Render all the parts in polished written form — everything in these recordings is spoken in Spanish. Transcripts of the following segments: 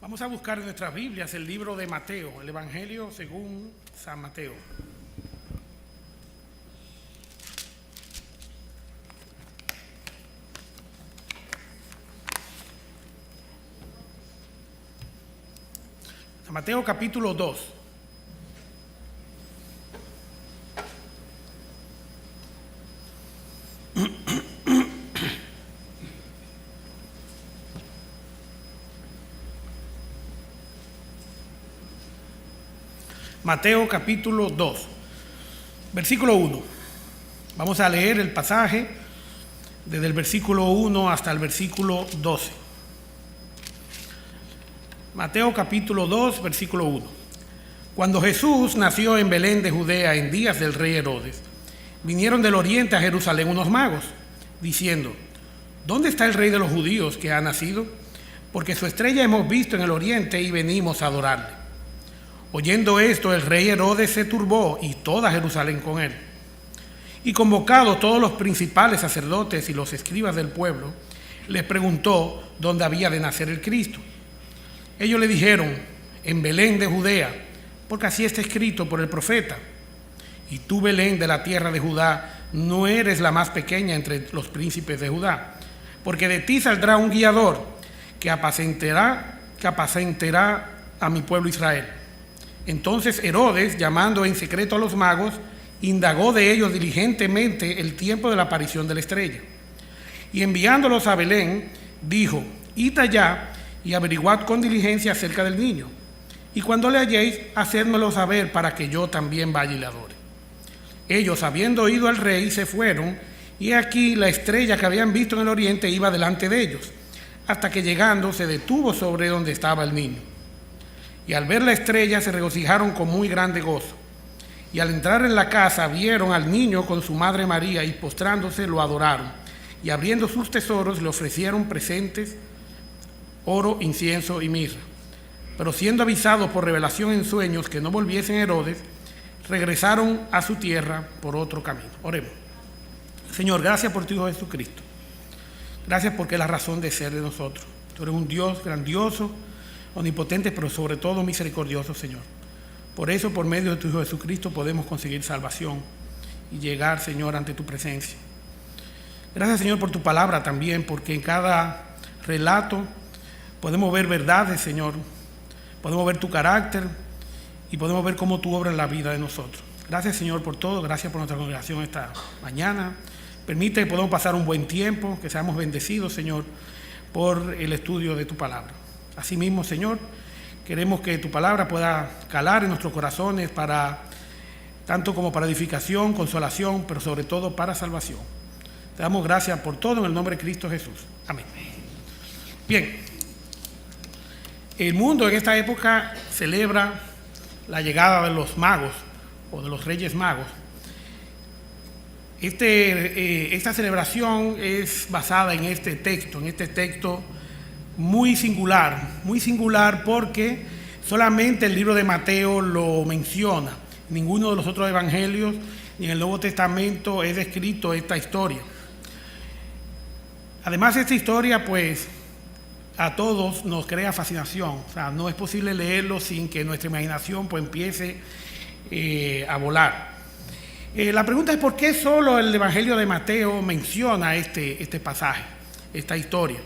Vamos a buscar en nuestras Biblias el libro de Mateo, el Evangelio según San Mateo. San Mateo capítulo 2. Mateo capítulo 2, versículo 1. Vamos a leer el pasaje desde el versículo 1 hasta el versículo 12. Mateo capítulo 2, versículo 1. Cuando Jesús nació en Belén de Judea en días del rey Herodes, vinieron del oriente a Jerusalén unos magos, diciendo: ¿Dónde está el rey de los judíos que ha nacido? Porque su estrella hemos visto en el oriente y venimos a adorarle. Oyendo esto, el rey Herodes se turbó y toda Jerusalén con él. Y convocados todos los principales sacerdotes y los escribas del pueblo, les preguntó dónde había de nacer el Cristo. Ellos le dijeron: en Belén de Judea, porque así está escrito por el profeta: y tú, Belén, de la tierra de Judá, no eres la más pequeña entre los príncipes de Judá, porque de ti saldrá un guiador que apacentará a mi pueblo Israel. Entonces Herodes, llamando en secreto a los magos, indagó de ellos diligentemente el tiempo de la aparición de la estrella. Y enviándolos a Belén, dijo: id allá y averiguad con diligencia acerca del niño. Y cuando le halléis, hacedmelo saber para que yo también vaya y le adore. Ellos, habiendo oído al rey, se fueron, y aquí la estrella que habían visto en el oriente iba delante de ellos, hasta que llegando se detuvo sobre donde estaba el niño. Y al ver la estrella se regocijaron con muy grande gozo. Y al entrar en la casa vieron al niño con su madre María, y postrándose lo adoraron. Y abriendo sus tesoros le ofrecieron presentes, oro, incienso y mirra. Pero siendo avisados por revelación en sueños que no volviesen a Herodes, regresaron a su tierra por otro camino. Oremos. Señor, gracias por tu Hijo Jesucristo. Gracias porque es la razón de ser de nosotros. Tú eres un Dios grandioso, omnipotente, pero sobre todo misericordioso, Señor. Por eso, por medio de tu Hijo Jesucristo, podemos conseguir salvación y llegar, Señor, ante tu presencia. Gracias, Señor, por tu palabra también, porque en cada relato podemos ver verdades, Señor. Podemos ver tu carácter y podemos ver cómo tú obras en la vida de nosotros. Gracias, Señor, por todo. Gracias por nuestra congregación esta mañana. Permite que podamos pasar un buen tiempo, que seamos bendecidos, Señor, por el estudio de tu palabra. Asimismo, Señor, queremos que tu palabra pueda calar en nuestros corazones tanto como para edificación, consolación, pero sobre todo para salvación. Te damos gracias por todo en el nombre de Cristo Jesús. Amén. Bien, el mundo en esta época celebra la llegada de los magos o de los reyes magos. Esta celebración es basada en este texto muy singular porque solamente el libro de Mateo lo menciona. Ninguno de los otros evangelios ni en el Nuevo Testamento es descrito esta historia. Además, esta historia, pues, a todos nos crea fascinación. O sea, no es posible leerlo sin que nuestra imaginación pues empiece a volar. La pregunta es: ¿por qué solo el Evangelio de Mateo menciona este pasaje, esta historia?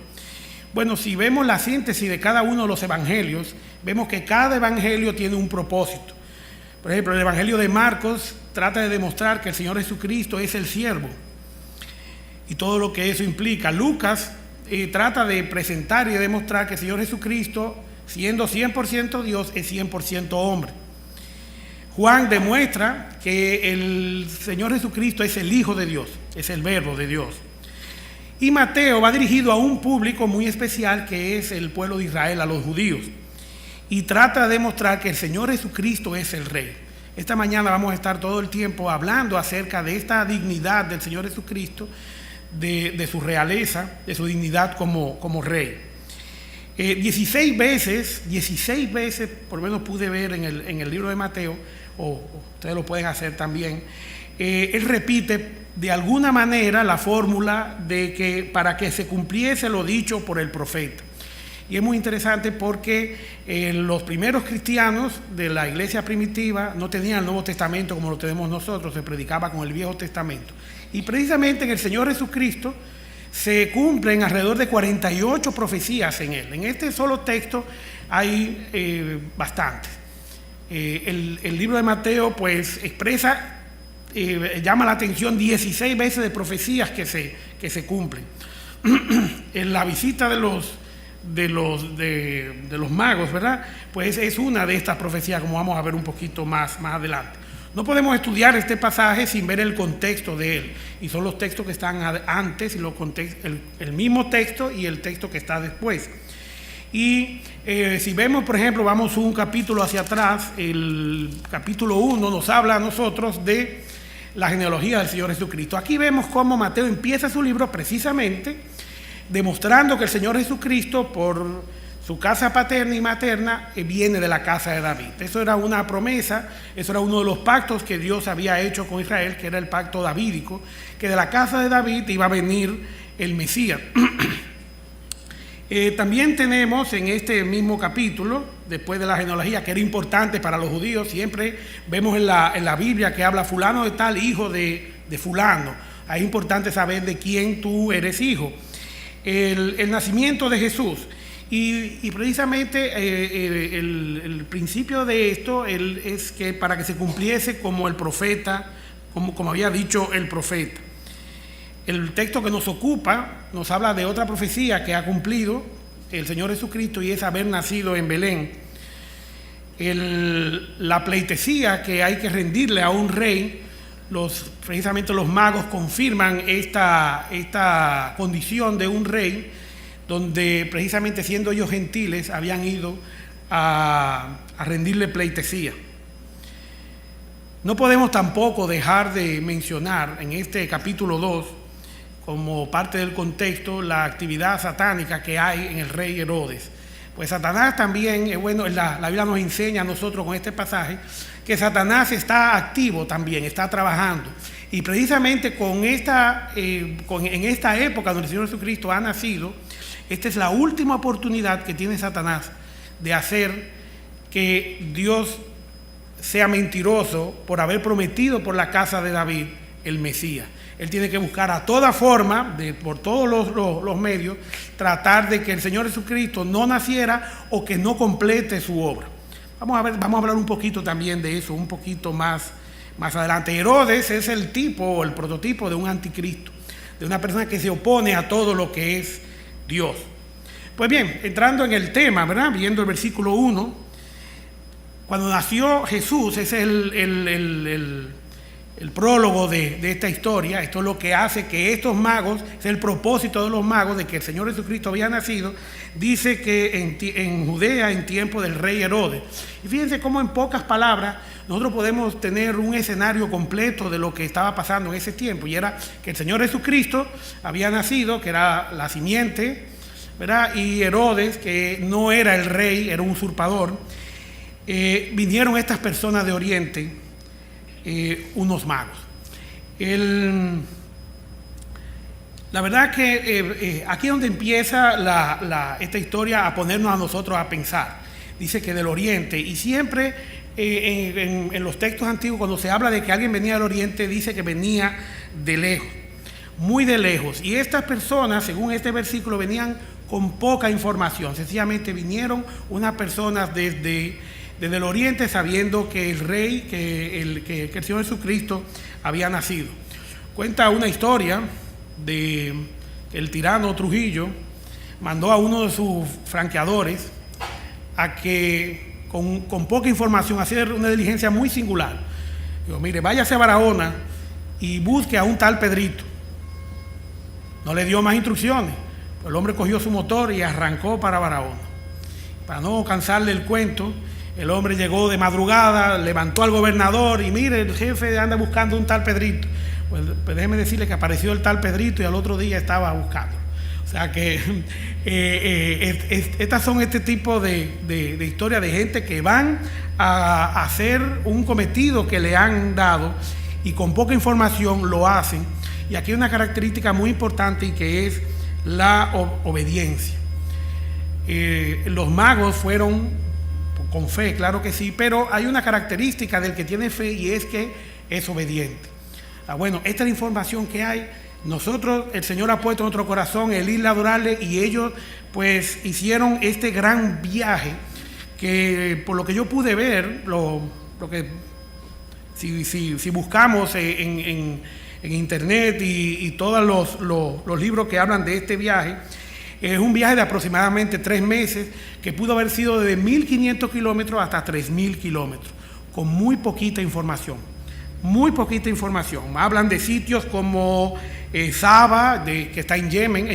Bueno, si vemos la síntesis de cada uno de los evangelios, vemos que cada evangelio tiene un propósito. Por ejemplo, el Evangelio de Marcos trata de demostrar que el Señor Jesucristo es el siervo y todo lo que eso implica. Lucas trata de presentar y de demostrar que el Señor Jesucristo, siendo 100% Dios, es 100% hombre. Juan demuestra que el Señor Jesucristo es el Hijo de Dios, es el Verbo de Dios. Y Mateo va dirigido a un público muy especial que es el pueblo de Israel, a los judíos. Y trata de demostrar que el Señor Jesucristo es el Rey. Esta mañana vamos a estar todo el tiempo hablando acerca de esta dignidad del Señor Jesucristo, de su realeza, de su dignidad como Rey. 16 veces, por lo menos pude ver en el libro de Mateo, o ustedes lo pueden hacer también, él repite de alguna manera la fórmula de que para que se cumpliese lo dicho por el profeta. Y es muy interesante porque los primeros cristianos de la iglesia primitiva no tenían el Nuevo Testamento como lo tenemos nosotros, se predicaba con el Viejo Testamento. Y precisamente en el Señor Jesucristo se cumplen alrededor de 48 profecías en él. En este solo texto hay bastantes. El libro de Mateo pues expresa, llama la atención 16 veces de profecías que se cumplen. En la visita de los magos, ¿verdad? Pues es una de estas profecías, como vamos a ver un poquito más adelante. No podemos estudiar este pasaje sin ver el contexto de él, y son los textos que están antes, y el mismo texto y el texto que está después. Y si vemos, por ejemplo, vamos un capítulo hacia atrás, el capítulo 1 nos habla a nosotros de la genealogía del Señor Jesucristo. Aquí vemos cómo Mateo empieza su libro precisamente demostrando que el Señor Jesucristo, por su casa paterna y materna, viene de la casa de David. Eso era una promesa, eso era uno de los pactos que Dios había hecho con Israel, que era el pacto davídico, que de la casa de David iba a venir el Mesías. También tenemos en este mismo capítulo, después de la genealogía, que era importante para los judíos, siempre vemos en la Biblia que habla fulano de tal, hijo de fulano. Es importante saber de quién tú eres hijo. El nacimiento de Jesús. Y precisamente el principio de esto es que para que se cumpliese como el profeta, como había dicho el profeta. El texto que nos ocupa nos habla de otra profecía que ha cumplido el Señor Jesucristo, y es haber nacido en Belén. La pleitesía que hay que rendirle a un rey, precisamente los magos confirman esta condición de un rey, donde precisamente siendo ellos gentiles habían ido a rendirle pleitesía. No podemos tampoco dejar de mencionar en este capítulo 2, como parte del contexto, la actividad satánica que hay en el rey Herodes. Pues Satanás también, la Biblia nos enseña a nosotros con este pasaje que Satanás está activo también, está trabajando. Y precisamente en esta época donde el Señor Jesucristo ha nacido, esta es la última oportunidad que tiene Satanás de hacer que Dios sea mentiroso por haber prometido por la casa de David el Mesías. Él tiene que buscar a toda forma, por todos los medios, tratar de que el Señor Jesucristo no naciera o que no complete su obra. Vamos a hablar un poquito también de eso, un poquito más adelante. Herodes es el tipo o el prototipo de un anticristo, de una persona que se opone a todo lo que es Dios. Pues bien, entrando en el tema, ¿verdad? Viendo el versículo 1, cuando nació Jesús, ese es el prólogo de esta historia. Esto es lo que hace que estos magos, es el propósito de los magos, de que el Señor Jesucristo había nacido. Dice que en Judea, en tiempo del rey Herodes. Y fíjense cómo en pocas palabras nosotros podemos tener un escenario completo de lo que estaba pasando en ese tiempo. Y era que el Señor Jesucristo había nacido, que era la simiente, ¿verdad? Y Herodes, que no era el rey, era un usurpador. Vinieron estas personas de Oriente, unos magos. La verdad que aquí es donde empieza esta historia a ponernos a nosotros a pensar. Dice que del Oriente, y siempre en los textos antiguos, cuando se habla de que alguien venía del Oriente, dice que venía de lejos, muy de lejos. Y estas personas, según este versículo, venían con poca información. Sencillamente vinieron unas personas desde el Oriente, sabiendo que el rey, que el Señor Jesucristo había nacido. Cuenta una historia de el tirano Trujillo mandó a uno de sus franqueadores a que con poca información hacer una diligencia muy singular. Digo, mire, váyase a Barahona y busque a un tal Pedrito. No le dio más instrucciones. El hombre cogió su motor y arrancó para Barahona. Para no cansarle el cuento, el hombre llegó de madrugada, levantó al gobernador y mire, el jefe anda buscando un tal Pedrito. Pues déjeme decirle que apareció el tal Pedrito y al otro día estaba buscando. O sea que estas son este tipo de historias de gente que van a hacer un cometido que le han dado y con poca información lo hacen. Y aquí hay una característica muy importante y que es la obediencia. Los magos fueron con fe, claro que sí, pero hay una característica del que tiene fe y es que es obediente. Bueno, esta es la información que hay. Nosotros, el Señor ha puesto en nuestro corazón el ir a adorarle, y ellos pues hicieron este gran viaje que, por lo que yo pude ver, si buscamos en internet y todos los libros que hablan de este viaje, es un viaje de aproximadamente 3 meses que pudo haber sido de 1.500 kilómetros hasta 3.000 kilómetros, con muy poquita información. Muy poquita información. Hablan de sitios como Saba, que está en Yemen,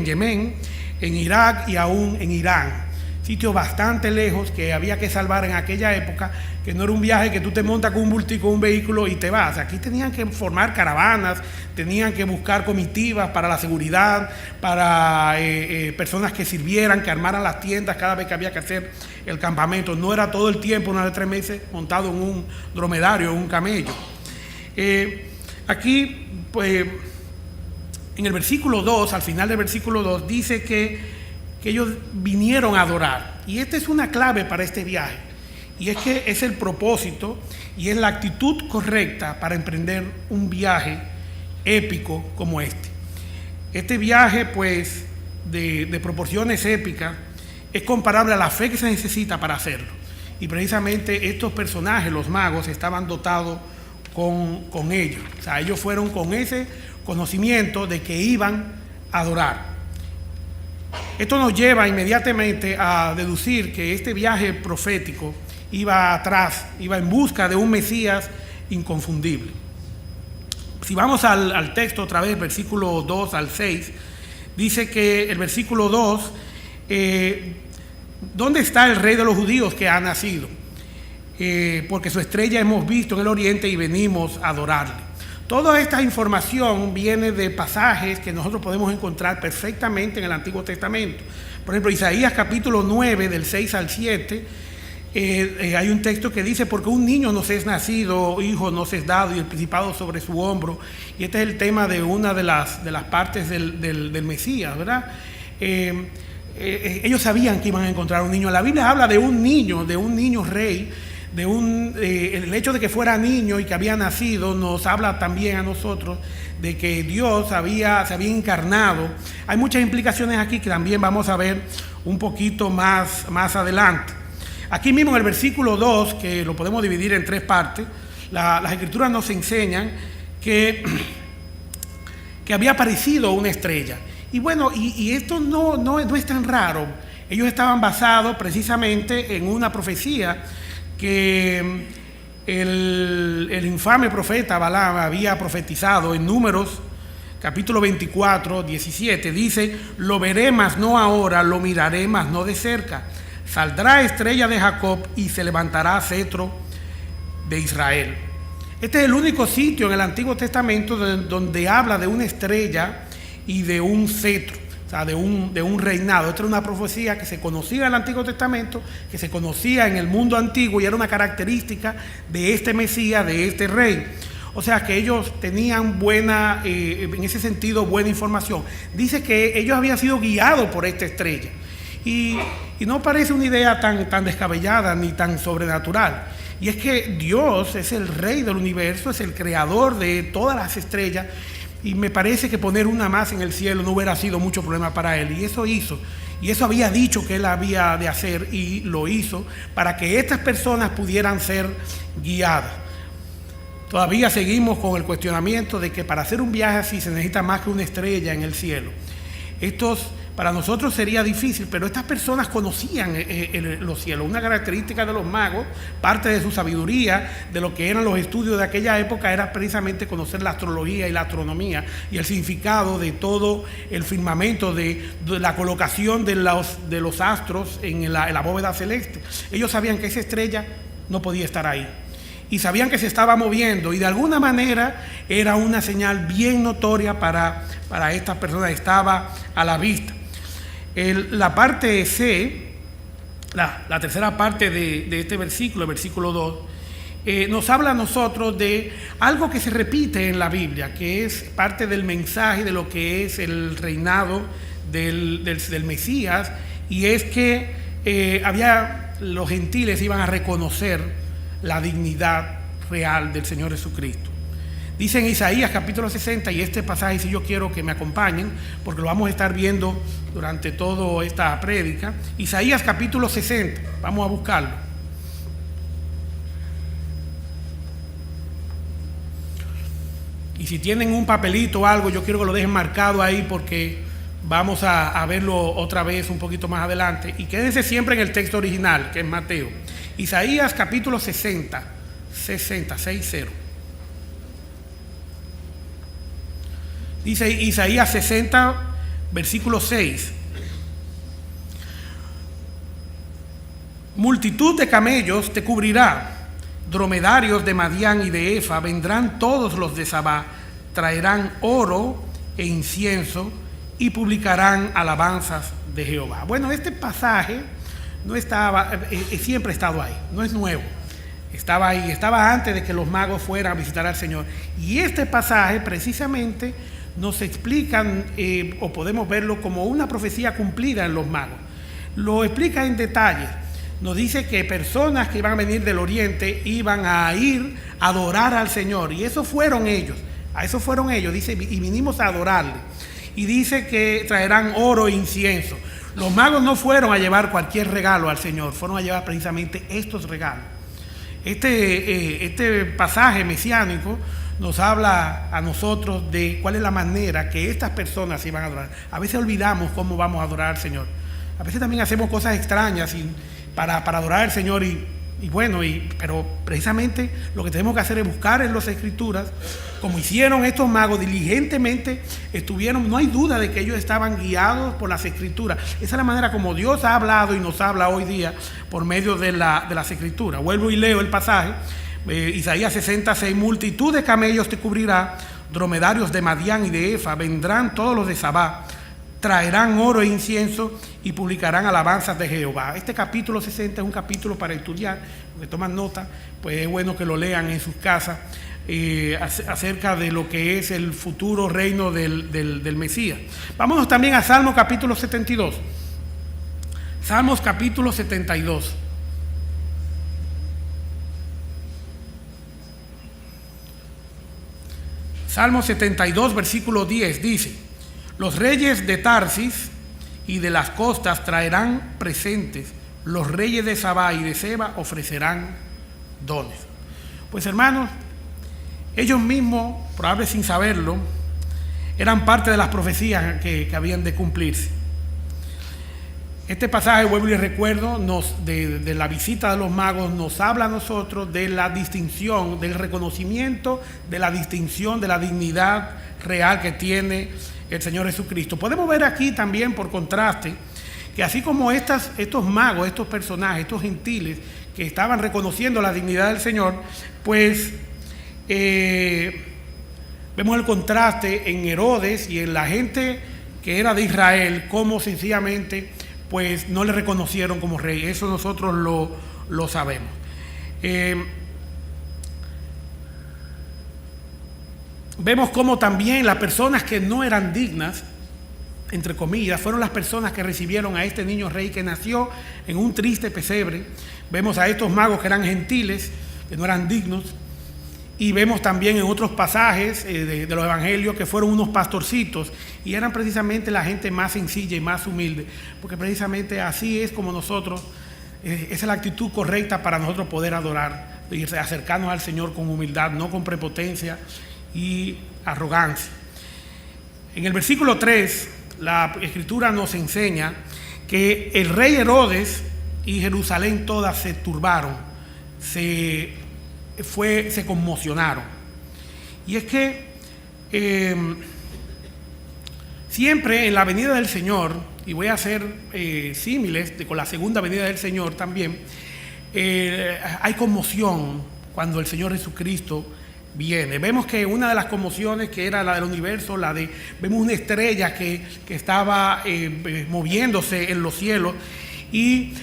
en Irak y aún en Irán. Sitios bastante lejos que había que salvar en aquella época, que no era un viaje que tú te montas con un bultico, un vehículo y te vas. Aquí tenían que formar caravanas, tenían que buscar comitivas para la seguridad, para personas que sirvieran, que armaran las tiendas cada vez que había que hacer el campamento. No era todo el tiempo, una de 3 meses, montado en un dromedario, en un camello. Aquí, pues, en el versículo 2, al final del versículo 2, dice que ellos vinieron a adorar. Y esta es una clave para este viaje. Y es que es el propósito y es la actitud correcta para emprender un viaje épico como este. Este viaje, pues, de proporciones épicas, es comparable a la fe que se necesita para hacerlo. Y precisamente estos personajes, los magos, estaban dotados con ellos. O sea, ellos fueron con ese conocimiento de que iban a adorar. Esto nos lleva inmediatamente a deducir que este viaje profético iba en busca de un Mesías inconfundible. Si vamos al texto otra vez, versículo 2 al 6, dice que el versículo 2, ¿dónde está el rey de los judíos que ha nacido? Porque su estrella hemos visto en el oriente y venimos a adorarle. Toda esta información viene de pasajes que nosotros podemos encontrar perfectamente en el Antiguo Testamento. Por ejemplo, Isaías capítulo 9, del 6 al 7, hay un texto que dice: porque un niño nos es nacido, hijo nos es dado, y el principado sobre su hombro. Y este es el tema de una de las partes del Mesías, ¿verdad? Ellos sabían que iban a encontrar un niño. La Biblia habla de un niño rey. El hecho de que fuera niño y que había nacido nos habla también a nosotros de que Dios se había encarnado. Hay muchas implicaciones aquí que también vamos a ver un poquito más adelante. Aquí mismo en el versículo 2, que lo podemos dividir en 3 partes, las Escrituras nos enseñan que había aparecido una estrella. Y bueno, y esto no es tan raro. Ellos estaban basados precisamente en una profecía que el infame profeta Balaam había profetizado en Números capítulo 24, 17. Dice: lo veré, mas no ahora, lo miraré, mas no de cerca. Saldrá estrella de Jacob y se levantará cetro de Israel. Este es el único sitio en el Antiguo Testamento donde habla de una estrella y de un cetro. O sea, de un reinado. Esta era una profecía que se conocía en el Antiguo Testamento, que se conocía en el mundo antiguo, y era una característica de este Mesías, de este rey. O sea que ellos tenían en ese sentido, buena información. Dice que ellos habían sido guiados por esta estrella. Y no parece una idea tan descabellada ni tan sobrenatural. Y es que Dios es el rey del universo, es el creador de todas las estrellas. Y me parece que poner una más en el cielo no hubiera sido mucho problema para él. Y eso hizo. Y eso había dicho que él había de hacer, y lo hizo para que estas personas pudieran ser guiadas. Todavía seguimos con el cuestionamiento de que para hacer un viaje así se necesita más que una estrella en el cielo. Para nosotros sería difícil, pero estas personas conocían los cielos. Una característica de los magos, parte de su sabiduría, de lo que eran los estudios de aquella época, era precisamente conocer la astrología y la astronomía y el significado de todo el firmamento, de la colocación de los astros en la bóveda celeste. Ellos sabían que esa estrella no podía estar ahí. Y sabían que se estaba moviendo, y de alguna manera era una señal bien notoria para estas personas. Estaba a la vista. La parte C, la tercera parte de este versículo, el versículo 2, nos habla a nosotros de algo que se repite en la Biblia, que es parte del mensaje de lo que es el reinado del Mesías, y es que los gentiles iban a reconocer la dignidad real del Señor Jesucristo. Dice en Isaías capítulo 60, y este pasaje sí yo quiero que me acompañen, porque lo vamos a estar viendo durante toda esta prédica. Isaías capítulo 60, vamos a buscarlo. Y si tienen un papelito o algo, yo quiero que lo dejen marcado ahí, porque vamos a verlo otra vez un poquito más adelante. Y quédense siempre en el texto original, que es Mateo. Isaías capítulo 60, 60. Dice Isaías 60, versículo 6. Multitud de camellos te cubrirá, dromedarios de Madián y de Efa, vendrán todos los de Sabá, traerán oro e incienso y publicarán alabanzas de Jehová. Bueno, este pasaje no estaba, siempre ha estado ahí, no es nuevo. Estaba ahí, estaba antes de que los magos fueran a visitar al Señor. Y este pasaje precisamente nos explican, o podemos verlo como una profecía cumplida en los magos. Lo explica en detalle. Nos dice que personas que iban a venir del oriente iban a ir a adorar al Señor. Y eso fueron ellos. A eso fueron ellos. Dice, y vinimos a adorarle. Y dice que traerán oro e incienso. Los magos no fueron a llevar cualquier regalo al Señor. Fueron a llevar precisamente estos regalos. Este pasaje mesiánico nos habla a nosotros de cuál es la manera que estas personas se iban a adorar. A veces olvidamos cómo vamos a adorar al Señor. A veces también hacemos cosas extrañas para adorar al Señor, pero precisamente lo que tenemos que hacer es buscar en las Escrituras, como hicieron estos magos diligentemente, no hay duda de que ellos estaban guiados por las Escrituras. Esa es la manera como Dios ha hablado y nos habla hoy día por medio de las Escrituras. Vuelvo y leo el pasaje. Isaías 66, multitud de camellos te cubrirá, dromedarios de Madián y de Efa, vendrán todos los de Sabá, traerán oro e incienso y publicarán alabanzas de Jehová. Este capítulo 60 es un capítulo para estudiar, que toman nota, pues es bueno que lo lean en sus casas, acerca de lo que es el futuro reino del Mesías. Vámonos también a Salmo capítulo 72. Salmos capítulo 72. Salmo 72, versículo 10 dice: los reyes de Tarsis y de las costas traerán presentes, los reyes de Sabá y de Seba ofrecerán dones. Pues hermanos, ellos mismos, probablemente sin saberlo, eran parte de las profecías que habían de cumplirse. Este pasaje, vuelvo y recuerdo, de la visita de los magos, nos habla a nosotros de la distinción, del reconocimiento, de la distinción, de la dignidad real que tiene el Señor Jesucristo. Podemos ver aquí también, por contraste, que así como estos magos, estos personajes, estos gentiles que estaban reconociendo la dignidad del Señor, pues vemos el contraste en Herodes y en la gente que era de Israel, cómo sencillamente pues no le reconocieron como rey. Eso nosotros lo sabemos. Vemos cómo también las personas que no eran dignas, entre comillas, fueron las personas que recibieron a este niño rey que nació en un triste pesebre. Vemos a estos magos que eran gentiles, que no eran dignos. Y vemos también en otros pasajes de los evangelios que fueron unos pastorcitos y eran precisamente la gente más sencilla y más humilde, porque precisamente así es como nosotros, esa es la actitud correcta para nosotros poder adorar y acercarnos al Señor con humildad, no con prepotencia y arrogancia. En el versículo 3, la Escritura nos enseña que el rey Herodes y Jerusalén todas se turbaron, se conmocionaron. Y es que siempre en la venida del Señor, y voy a hacer símiles con la segunda venida del Señor también, hay conmoción cuando el Señor Jesucristo viene. Vemos que una de las conmociones, que era la del universo, vemos una estrella que estaba moviéndose en los cielos. Y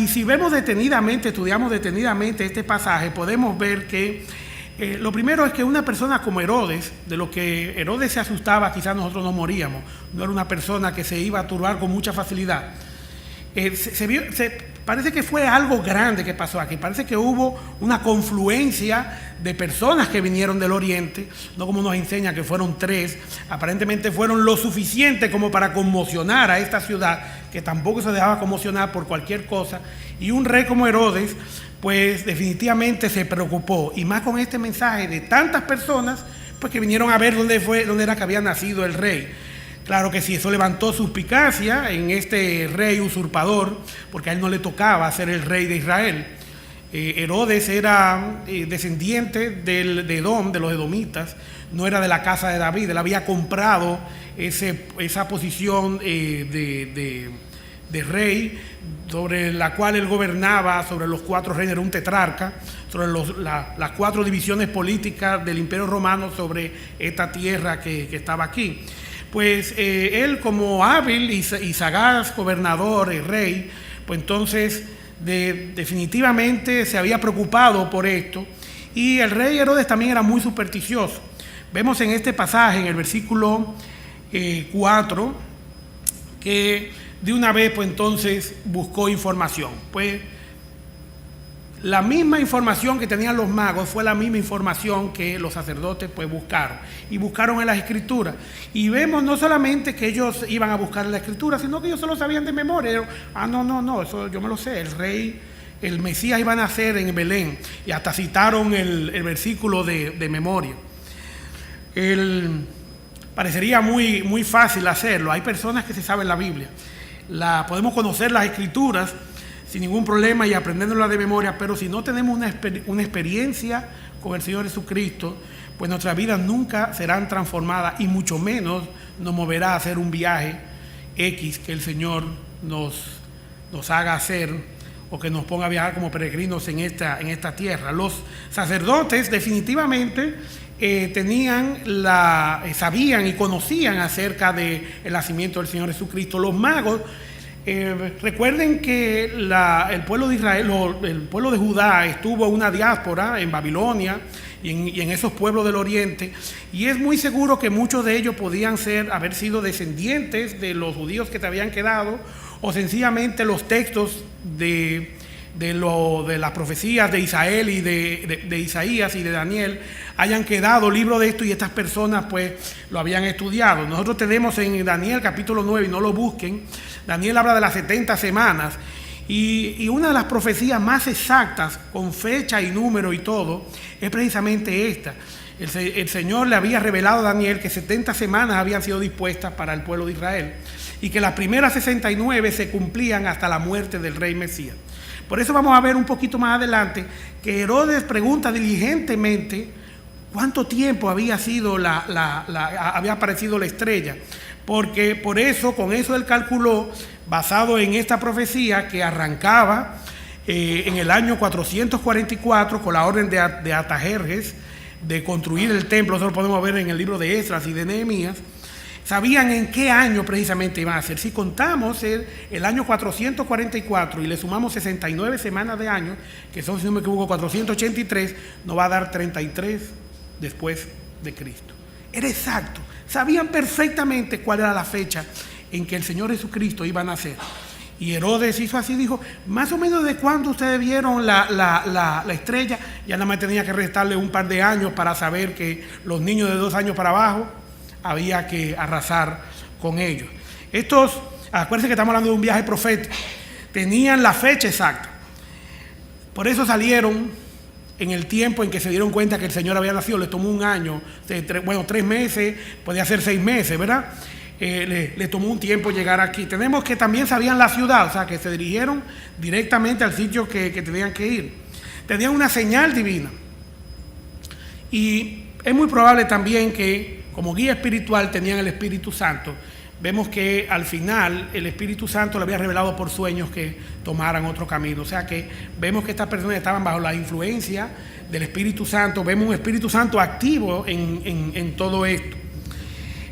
si vemos detenidamente, estudiamos detenidamente este pasaje, podemos ver que lo primero es que una persona como Herodes, de lo que Herodes se asustaba, quizás nosotros no moríamos. No era una persona que se iba a turbar con mucha facilidad. parece que fue algo grande que pasó aquí. Parece que hubo una confluencia de personas que vinieron del oriente, no como nos enseña que fueron 3, aparentemente fueron lo suficiente como para conmocionar a esta ciudad, que tampoco se dejaba conmocionar por cualquier cosa, y un rey como Herodes, pues definitivamente se preocupó, y más con este mensaje de tantas personas, pues que vinieron a ver dónde era que había nacido el rey. Claro que sí, eso levantó suspicacia en este rey usurpador, porque a él no le tocaba ser el rey de Israel. Herodes era descendiente de Edom, de los edomitas, no era de la casa de David. Él había comprado esa posición de rey, sobre la cual él gobernaba sobre los 4 reinos, era un tetrarca, sobre las 4 divisiones políticas del Imperio Romano sobre esta tierra que estaba aquí. Pues él, como hábil y sagaz gobernador y rey, pues entonces definitivamente se había preocupado por esto, y el rey Herodes también era muy supersticioso. Vemos en este pasaje, en el versículo 4, que de una vez pues entonces buscó información. Pues la misma información que tenían los magos fue la misma información que los sacerdotes pues buscaron, y buscaron en las escrituras. Y vemos no solamente que ellos iban a buscar en la escritura, sino que ellos se lo sabían de memoria. No, eso yo me lo sé, el rey, el Mesías iba a nacer en Belén, y hasta citaron el versículo de memoria. Parecería muy fácil hacerlo. Hay personas que se saben la Biblia, podemos conocer las escrituras sin ningún problema y aprendiéndola de memoria, pero si no tenemos una experiencia con el Señor Jesucristo, pues nuestras vidas nunca serán transformadas, y mucho menos nos moverá a hacer un viaje X que el Señor nos haga hacer, o que nos ponga a viajar como peregrinos en esta tierra. Los sacerdotes definitivamente sabían y conocían acerca del nacimiento del Señor Jesucristo. Los magos, recuerden que el pueblo de Israel, el pueblo de Judá, estuvo en una diáspora en Babilonia y en esos pueblos del oriente, y es muy seguro que muchos de ellos podían haber sido descendientes de los judíos que se habían quedado, o sencillamente los textos de las profecías de Isaías y de Isaías y de Daniel hayan quedado libro de esto, y estas personas pues lo habían estudiado. Nosotros tenemos en Daniel capítulo 9, y no lo busquen, Daniel habla de las 70 semanas, y una de las profecías más exactas, con fecha y número y todo, es precisamente esta. El Señor le había revelado a Daniel que 70 semanas habían sido dispuestas para el pueblo de Israel, y que las primeras 69 se cumplían hasta la muerte del rey Mesías. Por eso vamos a ver un poquito más adelante que Herodes pregunta diligentemente cuánto tiempo había aparecido la estrella, porque con eso él calculó, basado en esta profecía que arrancaba en el año 444 con la orden de Artajerjes de construir el templo. Eso lo podemos ver en el libro de Esdras y de Nehemías. Sabían en qué año precisamente iban a ser. Si contamos el año 444 y le sumamos 69 semanas de año, que son, si no me equivoco, 483, nos va a dar 33 después de Cristo. Era exacto. Sabían perfectamente cuál era la fecha en que el Señor Jesucristo iba a nacer. Y Herodes hizo así, dijo, más o menos de cuándo ustedes vieron la estrella. Ya nada más tenía que restarle un par de años para saber que los niños de 2 años para abajo había que arrasar con ellos. Acuérdense que estamos hablando de un viaje profético, tenían la fecha exacta. Por eso salieron en el tiempo en que se dieron cuenta que el Señor había nacido. Les tomó un año, 3 meses, podía ser 6 meses, ¿verdad? Le tomó un tiempo llegar aquí. Tenemos que también sabían la ciudad, o sea, que se dirigieron directamente al sitio que tenían que ir. Tenían una señal divina. Y es muy probable también que como guía espiritual tenían el Espíritu Santo. Vemos que al final el Espíritu Santo le había revelado por sueños que tomaran otro camino. O sea que vemos que estas personas estaban bajo la influencia del Espíritu Santo. Vemos un Espíritu Santo activo en todo esto.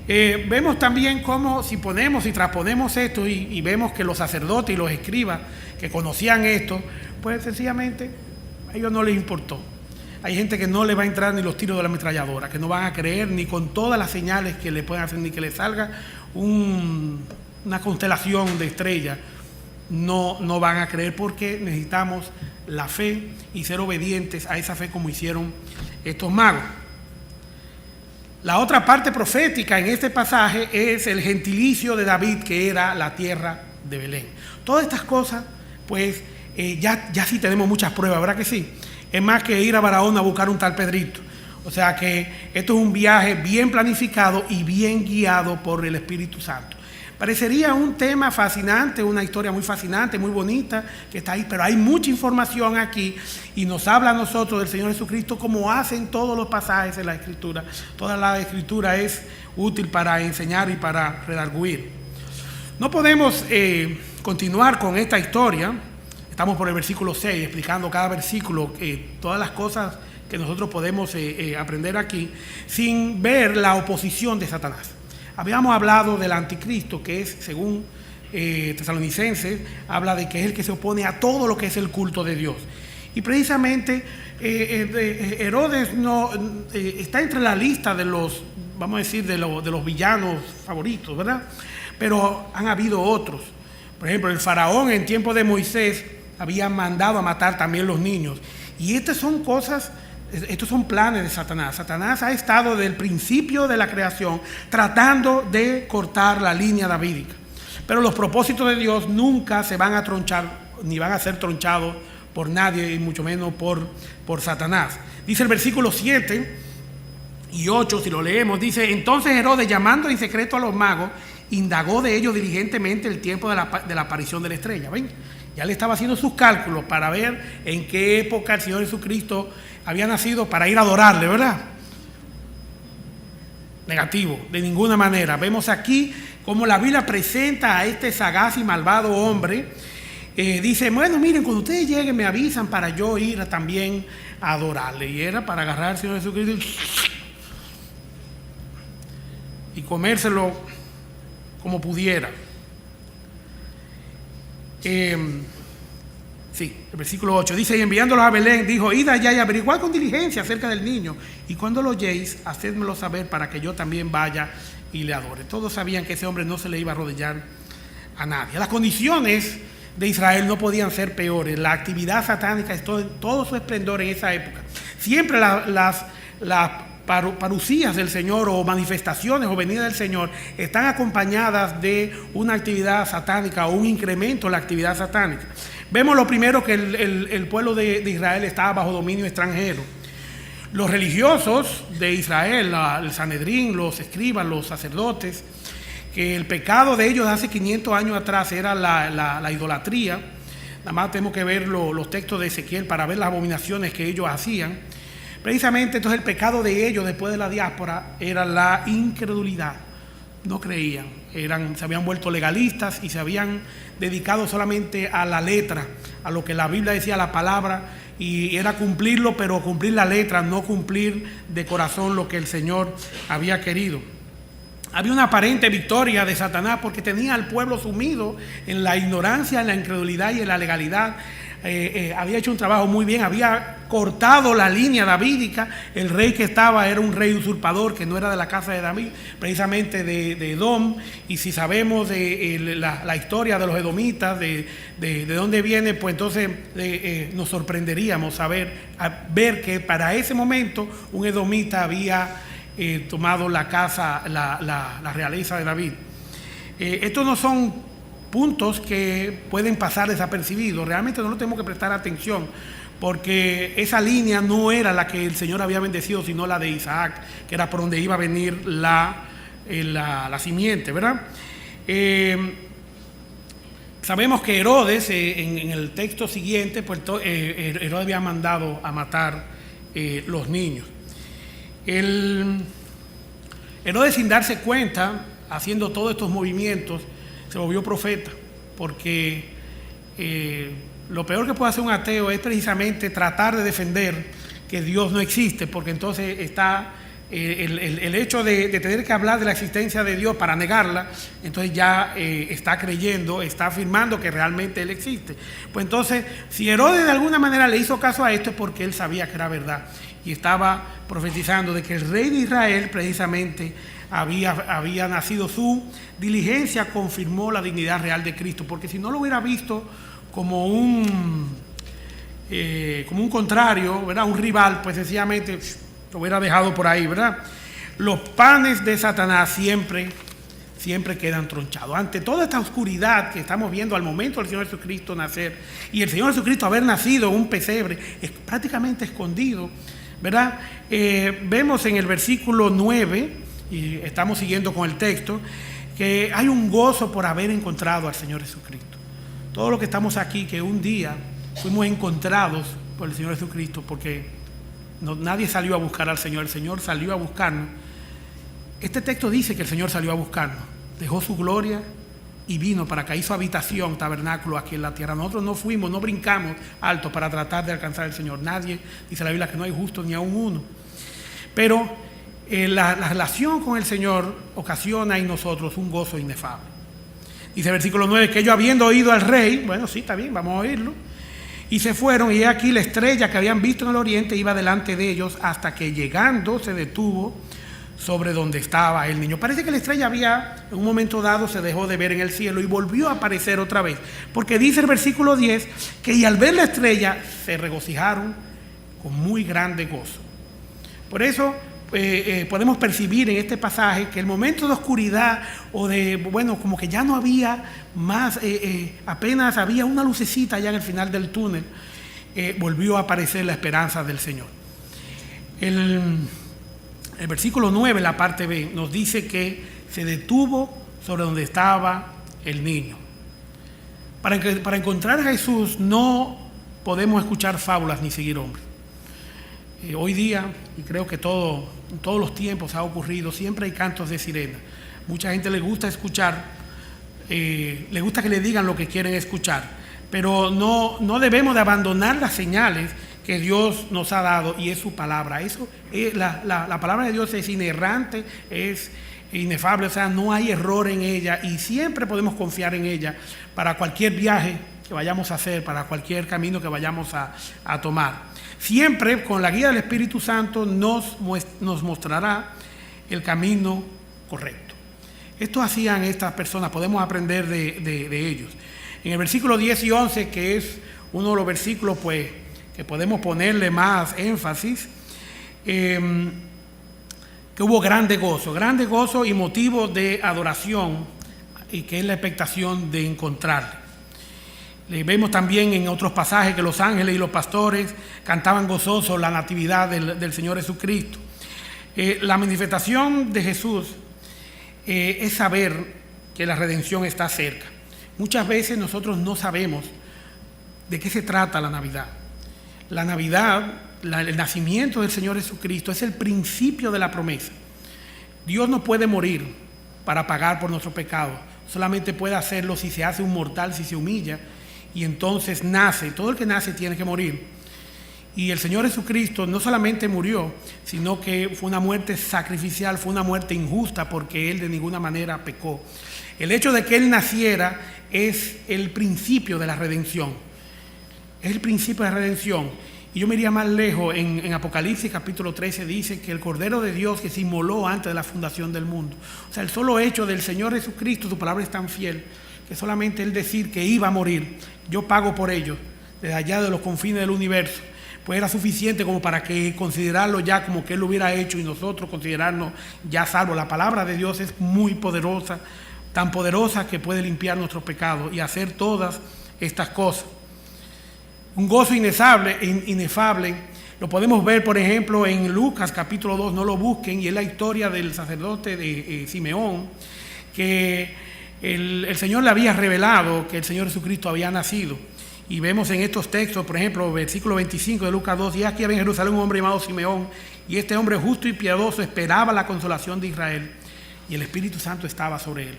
Vemos también cómo si transponemos esto y vemos que los sacerdotes y los escribas que conocían esto, pues sencillamente a ellos no les importó. Hay gente que no le va a entrar ni los tiros de la ametralladora, que no van a creer ni con todas las señales que le pueden hacer, ni que le salga una constelación de estrellas. no van a creer, porque necesitamos la fe y ser obedientes a esa fe como hicieron estos magos. La otra parte profética en este pasaje es el gentilicio de David, que era la tierra de Belén. Todas estas cosas, pues ya sí tenemos muchas pruebas, ¿verdad que sí? Es más que ir a Barahona a buscar un tal Pedrito. O sea que esto es un viaje bien planificado y bien guiado por el Espíritu Santo. Parecería un tema fascinante, una historia muy fascinante, muy bonita, que está ahí, pero hay mucha información aquí y nos habla a nosotros del Señor Jesucristo, como hacen todos los pasajes de la Escritura. Toda la Escritura es útil para enseñar y para redarguir. No podemos continuar con esta historia. Estamos por el versículo 6, explicando cada versículo, todas las cosas que nosotros podemos aprender aquí, sin ver la oposición de Satanás. Habíamos hablado del anticristo, que es, según Tesalonicenses, habla de que es el que se opone a todo lo que es el culto de Dios. Y precisamente Herodes está entre la lista de los, vamos a decir, de los villanos favoritos, ¿verdad? Pero han habido otros. Por ejemplo, el faraón en tiempo de Moisés había mandado a matar también los niños. Y estas son cosas... Estos son planes de Satanás. Satanás ha estado desde el principio de la creación tratando de cortar la línea davídica. Pero los propósitos de Dios nunca se van a tronchar, ni van a ser tronchados por nadie, y mucho menos por Satanás. Dice el versículo 7 y 8, si lo leemos, dice: entonces Herodes, llamando en secreto a los magos, indagó de ellos diligentemente el tiempo de la aparición de la estrella. ¿Ven? Ya le estaba haciendo sus cálculos para ver en qué época el Señor Jesucristo había nacido, para ir a adorarle, ¿verdad? Negativo, de ninguna manera. Vemos aquí cómo la Biblia presenta a este sagaz y malvado hombre. Dice: bueno, miren, cuando ustedes lleguen me avisan para yo ir también a adorarle. Y era para agarrar al Señor Jesucristo y comérselo como pudiera. Sí, el versículo 8 dice: y enviándolos a Belén, dijo: id allá y averiguad con diligencia acerca del niño, y cuando lo halléis, hacedmelo saber para que yo también vaya y le adore. Todos sabían que ese hombre no se le iba a arrodillar a nadie. Las condiciones de Israel no podían ser peores. La actividad satánica estuvo en todo su esplendor en esa época. Siempre las parucías del Señor, o manifestaciones o venidas del Señor, están acompañadas de una actividad satánica o un incremento en la actividad satánica. Vemos lo primero, que el pueblo de Israel estaba bajo dominio extranjero. Los religiosos de Israel, el Sanedrín, los escribas, los sacerdotes, que el pecado de ellos hace 500 años atrás era la idolatría. Nada más tenemos que ver los textos de Ezequiel para ver las abominaciones que ellos hacían. Precisamente entonces el pecado de ellos después de la diáspora era la incredulidad. No creían, se habían vuelto legalistas y se habían dedicado solamente a la letra, a lo que la Biblia decía, la palabra, y era cumplirlo, pero cumplir la letra, no cumplir de corazón lo que el Señor había querido. Había una aparente victoria de Satanás porque tenía al pueblo sumido en la ignorancia, en la incredulidad y en la legalidad. Había hecho un trabajo muy bien, había cortado la línea davídica. El rey que estaba era un rey usurpador que no era de la casa de David, precisamente de Edom. Y si sabemos de la historia de los edomitas, de dónde viene, pues entonces nos sorprenderíamos a ver que para ese momento un edomita había tomado la casa, la realeza de David. Estos no son puntos que pueden pasar desapercibidos. Realmente no lo tenemos que prestar atención, porque esa línea no era la que el Señor había bendecido, sino la de Isaac, que era por donde iba a venir la simiente, ¿verdad? Sabemos que Herodes, en el texto siguiente, pues Herodes había mandado a matar los niños. Herodes, sin darse cuenta, haciendo todos estos movimientos, se volvió profeta, porque lo peor que puede hacer un ateo es precisamente tratar de defender que Dios no existe, porque entonces está el hecho de tener que hablar de la existencia de Dios para negarla, entonces ya está creyendo, está afirmando que realmente Él existe. Pues entonces, si Herodes de alguna manera le hizo caso a esto, es porque él sabía que era verdad y estaba profetizando de que el rey de Israel precisamente había nacido. Su diligencia confirmó la dignidad real de Cristo, porque si no lo hubiera visto como un contrario, ¿verdad?, un rival, pues sencillamente lo hubiera dejado por ahí, ¿verdad? Los planes de Satanás siempre quedan tronchados. Ante toda esta oscuridad que estamos viendo al momento del Señor Jesucristo nacer, y el Señor Jesucristo haber nacido en un pesebre, es prácticamente escondido, ¿verdad? Vemos en el versículo 9, y estamos siguiendo con el texto, que hay un gozo por haber encontrado al Señor Jesucristo. Todos los que estamos aquí, que un día fuimos encontrados por el Señor Jesucristo, porque nadie salió a buscar al Señor, el Señor salió a buscarnos. Este texto dice que el Señor salió a buscarnos, dejó su gloria y vino para que hizo habitación, tabernáculo aquí en la tierra. Nosotros no fuimos, no brincamos alto para tratar de alcanzar al Señor. Nadie, dice la Biblia, que no hay justo ni aun uno. Pero la relación con el Señor ocasiona en nosotros un gozo inefable. Dice el versículo 9, que ellos habiendo oído al rey, bueno, sí, está bien, vamos a oírlo, y se fueron, y he aquí la estrella que habían visto en el oriente iba delante de ellos, hasta que llegando se detuvo sobre donde estaba el niño. Parece que la estrella en un momento dado se dejó de ver en el cielo y volvió a aparecer otra vez, porque dice el versículo 10 que y al ver la estrella se regocijaron con muy grande gozo. Por eso podemos percibir en este pasaje que el momento de oscuridad o de, bueno, como que ya no había más, apenas había una lucecita allá en el final del túnel, volvió a aparecer la esperanza del Señor. El versículo 9, la parte B, nos dice que se detuvo sobre donde estaba el niño. Para encontrar a Jesús no podemos escuchar fábulas ni seguir hombres. Hoy día, y creo que en todos los tiempos ha ocurrido, siempre hay cantos de sirena. Mucha gente le gusta escuchar, le gusta que le digan lo que quieren escuchar, pero no debemos de abandonar las señales que Dios nos ha dado, y es su palabra. Eso, la palabra de Dios es inerrante, es inefable, o sea, no hay error en ella, y siempre podemos confiar en ella para cualquier viaje que vayamos a hacer, para cualquier camino que vayamos a tomar. Siempre con la guía del Espíritu Santo nos mostrará el camino correcto. Esto hacían estas personas, podemos aprender de ellos. En el versículo 10 y 11, que es uno de los versículos pues, que podemos ponerle más énfasis, que hubo grande gozo y motivo de adoración, y que es la expectación de encontrarle. Vemos también en otros pasajes que los ángeles y los pastores cantaban gozosos la natividad del Señor Jesucristo. La manifestación de Jesús es saber que la redención está cerca. Muchas veces nosotros no sabemos de qué se trata la Navidad. La Navidad, el nacimiento del Señor Jesucristo, es el principio de la promesa. Dios no puede morir para pagar por nuestro pecado. Solamente puede hacerlo si se hace un mortal, si se humilla, y entonces nace. Todo el que nace tiene que morir. Y el Señor Jesucristo no solamente murió, sino que fue una muerte sacrificial, fue una muerte injusta, porque Él de ninguna manera pecó. El hecho de que Él naciera es el principio de la redención. Es el principio de la redención. Y yo me iría más lejos. En Apocalipsis capítulo 13 dice que el Cordero de Dios que se inmoló antes de la fundación del mundo. O sea, el solo hecho del Señor Jesucristo, su palabra es tan fiel, que solamente Él decir que iba a morir, yo pago por ello, desde allá de los confines del universo, pues era suficiente como para que considerarlo ya como que Él lo hubiera hecho y nosotros considerarnos ya salvos. La palabra de Dios es muy poderosa, tan poderosa que puede limpiar nuestros pecados y hacer todas estas cosas. Un gozo inefable, lo podemos ver, por ejemplo, en Lucas capítulo 2, no lo busquen, y es la historia del sacerdote de Simeón, que el Señor le había revelado que el Señor Jesucristo había nacido. Y vemos en estos textos, por ejemplo, versículo 25 de Lucas 2, y aquí había en Jerusalén un hombre llamado Simeón, y este hombre justo y piadoso esperaba la consolación de Israel, y el Espíritu Santo estaba sobre él.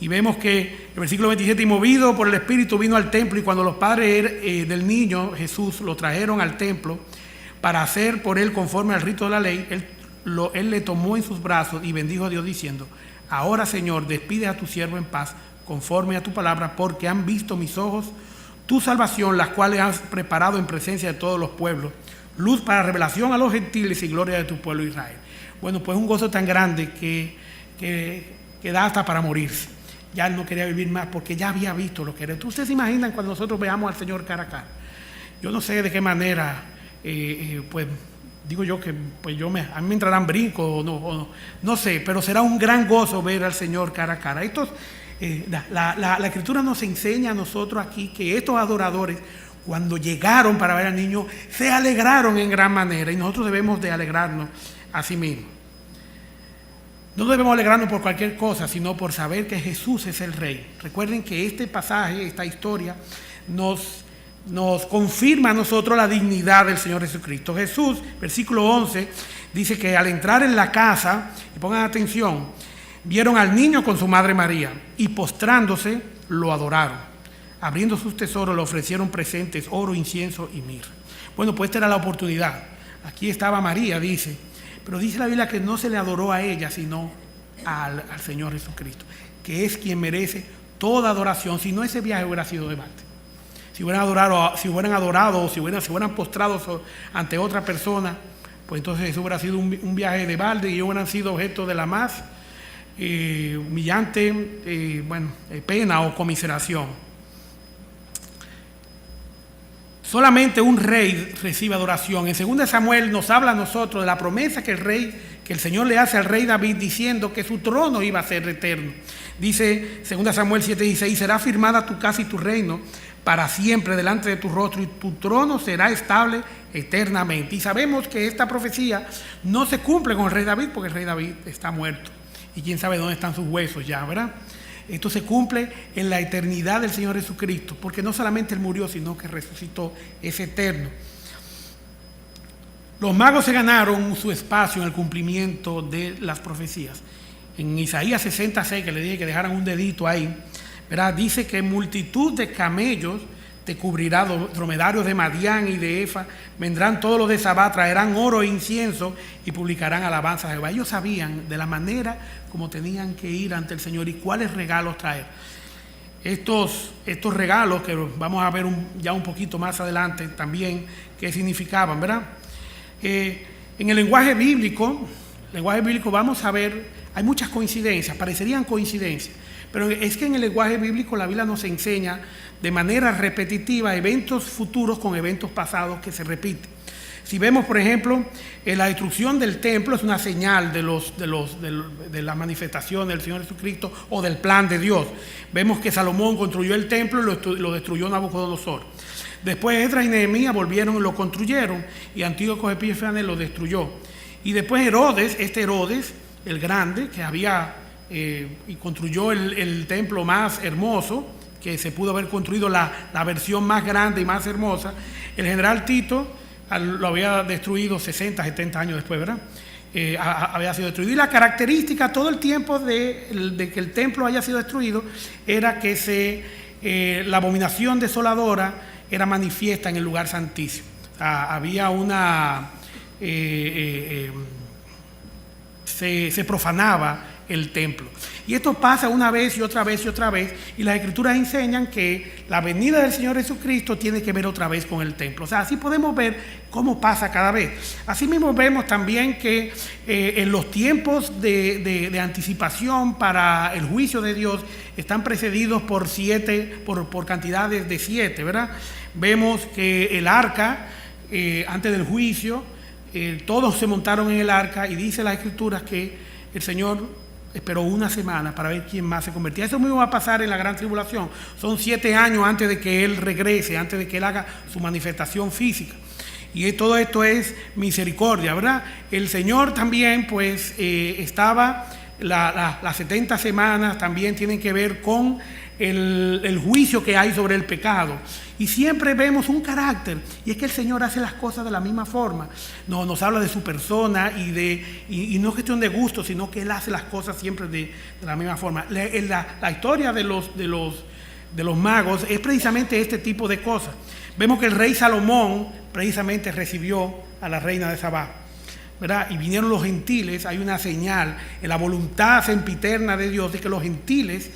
Y vemos que el versículo 27, y movido por el Espíritu vino al templo, y cuando los padres del niño Jesús lo trajeron al templo para hacer por él conforme al rito de la ley, él él le tomó en sus brazos y bendijo a Dios diciendo: ahora, Señor, despide a tu siervo en paz, conforme a tu palabra, porque han visto mis ojos tu salvación, las cuales has preparado en presencia de todos los pueblos, luz para revelación a los gentiles y gloria de tu pueblo Israel. Bueno, pues un gozo tan grande que da hasta para morirse. Ya él no quería vivir más porque ya había visto lo que era. ¿Ustedes se imaginan cuando nosotros veamos al Señor cara a cara? Yo no sé de qué manera, pues digo yo que pues a mí me entrarán brincos no sé, pero será un gran gozo ver al Señor cara a cara. La Escritura nos enseña a nosotros aquí que estos adoradores, cuando llegaron para ver al niño, se alegraron en gran manera, y nosotros debemos de alegrarnos a sí mismos. No debemos alegrarnos por cualquier cosa, sino por saber que Jesús es el Rey. Recuerden que este pasaje, esta historia, nos confirma a nosotros la dignidad del Señor Jesucristo. Jesús, versículo 11, dice que al entrar en la casa, y pongan atención, vieron al niño con su madre María, y postrándose, lo adoraron. Abriendo sus tesoros, le ofrecieron presentes, oro, incienso y mirra. Bueno, pues esta era la oportunidad. Aquí estaba María, dice, pero dice la Biblia que no se le adoró a ella, sino al Señor Jesucristo, que es quien merece toda adoración. Si no, ese viaje hubiera sido de balde. Si hubieran adorado o si hubieran postrado ante otra persona, pues entonces eso hubiera sido un viaje de balde y hubieran sido objeto de la más humillante pena o comiseración. Solamente un rey recibe adoración. En 2 Samuel nos habla a nosotros de la promesa que el Señor le hace al rey David, diciendo que su trono iba a ser eterno. Dice 2 Samuel 7:16: será firmada tu casa y tu reino para siempre delante de tu rostro, y tu trono será estable eternamente. Y sabemos que esta profecía no se cumple con el rey David, porque el rey David está muerto y quién sabe dónde están sus huesos ya, ¿verdad? Esto se cumple en la eternidad del Señor Jesucristo, porque no solamente Él murió, sino que resucitó, es eterno. Los magos se ganaron su espacio en el cumplimiento de las profecías. En Isaías 66, que le dije que dejaran un dedito ahí, ¿verdad? Dice que multitud de camellos te cubrirá, dromedarios de Madián y de Efa, vendrán todos los de Sabá, traerán oro e incienso y publicarán alabanzas a Jehová. Ellos sabían de la manera como tenían que ir ante el Señor y cuáles regalos traer. Estos regalos que vamos a ver ya un poquito más adelante también qué significaban, ¿verdad? En el lenguaje bíblico vamos a ver, hay muchas coincidencias, parecerían coincidencias, pero es que en el lenguaje bíblico la Biblia nos enseña de manera repetitiva eventos futuros con eventos pasados que se repiten. Si vemos, por ejemplo, la destrucción del templo es una señal de la manifestación del Señor Jesucristo o del plan de Dios. Vemos que Salomón construyó el templo y lo destruyó Nabucodonosor. Después Esdras y Nehemías volvieron y lo construyeron, y Antíoco Epífanes lo destruyó. Y después Herodes, el grande, que había y construyó el templo más hermoso, que se pudo haber construido la versión más grande y más hermosa. El general Tito lo había destruido 60, 70 años después, ¿verdad? Había sido destruido. Y la característica todo el tiempo de que el templo haya sido destruido era que la abominación desoladora era manifiesta en el lugar santísimo. O sea, había se profanaba el templo. Y esto pasa una vez y otra vez y otra vez, y las Escrituras enseñan que la venida del Señor Jesucristo tiene que ver otra vez con el templo. O sea, así podemos ver cómo pasa cada vez. Asimismo vemos también que en los tiempos de anticipación para el juicio de Dios están precedidos por cantidades de 7, ¿verdad? Vemos que el arca, antes del juicio, todos se montaron en el arca, y dice las Escrituras que el Señor esperó una semana para ver quién más se convertía. Eso mismo va a pasar en la gran tribulación. Son 7 años antes de que Él regrese, antes de que Él haga su manifestación física. Y todo esto es misericordia, ¿verdad? El Señor también, pues, estaba, las 70 semanas también tienen que ver con el juicio que hay sobre el pecado. Y siempre vemos un carácter, y es que el Señor hace las cosas de la misma forma. Nos habla de su persona y no es cuestión de gusto, sino que Él hace las cosas siempre de la misma forma. La historia de los magos es precisamente este tipo de cosas. Vemos que el rey Salomón precisamente recibió a la reina de Sabá. ¿verdad? Y vinieron los gentiles. Hay una señal en la voluntad sempiterna de Dios de que los gentiles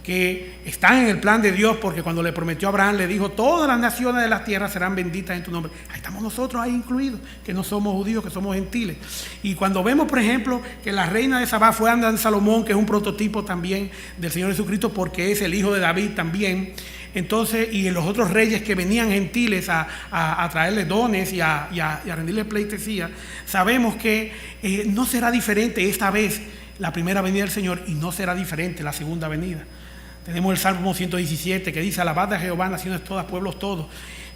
que están en el plan de Dios, porque cuando le prometió a Abraham, le dijo, todas las naciones de la tierra serán benditas en tu nombre. Ahí estamos nosotros ahí incluidos, que no somos judíos, que somos gentiles. Y cuando vemos, por ejemplo, que la reina de Sabá fue Ana de Salomón, que es un prototipo también del Señor Jesucristo, porque es el hijo de David también. Entonces, y los otros reyes que venían gentiles a traerle dones y a rendirle pleitesía, sabemos que no será diferente esta vez la primera venida del Señor, y no será diferente la segunda venida. Tenemos el Salmo 117 que dice, alabad a Jehová, naciones todas, pueblos todos,